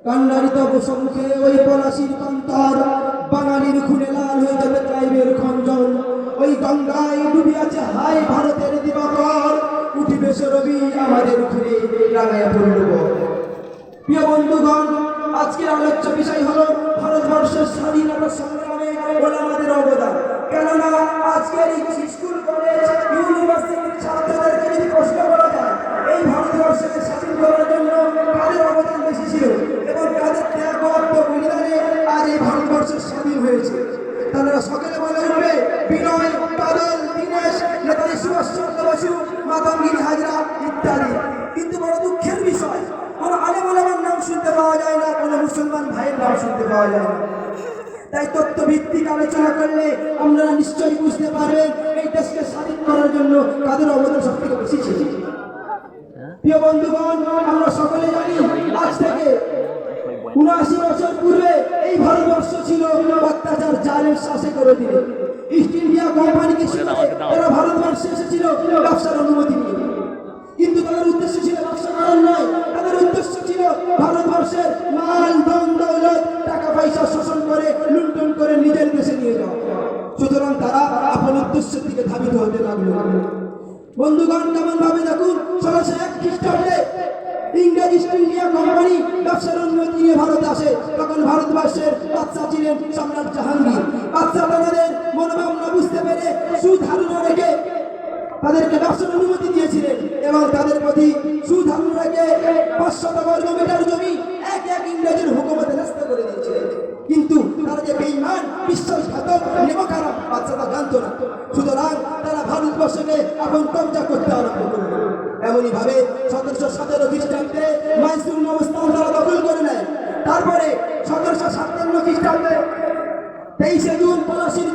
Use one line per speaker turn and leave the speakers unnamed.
কান্ডারিত সম্মুখে ওই পলাশির কান্তর বাঙালির খুনে লাল হয়ে যাবে ক্লাইবের খঞ্জন। ওই গঙ্গায় ডুবি আছে হাই ভারতের দিবাকর, উঠিবে সে রবি আমাদের খুনে রাঙায় পড়ল। প্রিয় বন্ধুগণ, আজকের আলোচ্য বিষয় হলো ভারতবর্ষের স্বাধীনতা সংগ্রামে ওলামাদের অবদান। কেননা আজকের এই স্কুল কলেজ ইউনিভার্সিটির ছাত্রদেরকে যদি প্রশ্ন করা যায় এই ভারতবর্ষকে স্বাধীন করার জন্য কাদের অবদান বেশি ছিল এবং কাদের ত্যাগ ও আত্মবলিদানে আজ এই ভারতবর্ষের স্বাধীন হয়েছে, তারা সকলে বলে উঠবে বিনয়, বাদল, দীনেশ, নেতাজি সুভাষচন্দ্র বসু, মাতঙ্গিনী হাজরা ইত্যাদি। কিন্তু বড় দুঃখের বিষয়, কোন আলেম ওলামার নাম শুনতে পাওয়া যায় না, কোন মুসলমান ভাইয়ের নাম শুনতে পাওয়া যায় না। তাই তথ্যভিত্তিক আলোচনা করলে আপনারা নিশ্চয়ই বুঝতে পারবেন এই দেশকে স্বাধীন করার জন্য কাদের অবদান সব থেকে বেশি ছিল। প্রিয় বন্ধুগণ, আমরা সকলে জানি আজ থেকে ৭৯ বছর পূর্বে এই ভারতবর্ষ ছিল অত্যাচার জালের শাসে করে দিল। ইস্ট ইন্ডিয়া কোম্পানিকে তারা ভারতবর্ষে এসেছিল ব্যবসার অনুমতি নিয়ে, কিন্তু তাদের উদ্দেশ্য ছিল ব্যবসা করার নয়, তাদের উদ্দেশ্য ছিল ভারতবর্ষের মাল ধন দৌলত টাকা পয়সা শোষণ করে লুণ্ঠন করে নিজের দেশে নিয়ে যাওয়া। সুতরাং তারা আপন উদ্দেশ্যের দিকে ধাবিত হতে লাগলো। বন্ধুগণ, কেমন ভাবে দেখুন, ১৬০১ খ্রিস্টাব্দে ইংরেজ ইস্ট ইন্ডিয়া কোম্পানি ব্যবসার অনুমতি নিয়ে ভারতে আসে। তখন ভারতবর্ষের বাদশাহ ছিলেন সম্রাট জাহাঙ্গীর। বাদশাহ তাদের মনোভাবনা বুঝতে পেরে সুধারণা রেখে তাদেরকে ব্যবসার অনুমতি দিয়েছিলেন এবং তাদের প্রতি সুধারণা রেখে ৫০০ বর্গমিটার জমি এক এক ইংরেজের হুকুমতে ন্যস্ত করে দিয়েছিলেন। কিন্তু তারা যে বেঈমান, বিশ্বাসঘাতক, নেমখারাপ বাদশাহ জানতো না। সুতরাং তারা ভারতবর্ষকে এখন কব্জা করতে আরম্ভ করল। এমনই ভাবে ১৭১৭ খ্রিস্টাব্দে মাইসুর নবস্থান তারা দখল করে নেয়। তারপরে ১৭৫৭ খ্রিস্টাব্দে ২৩শে জুন পলাশির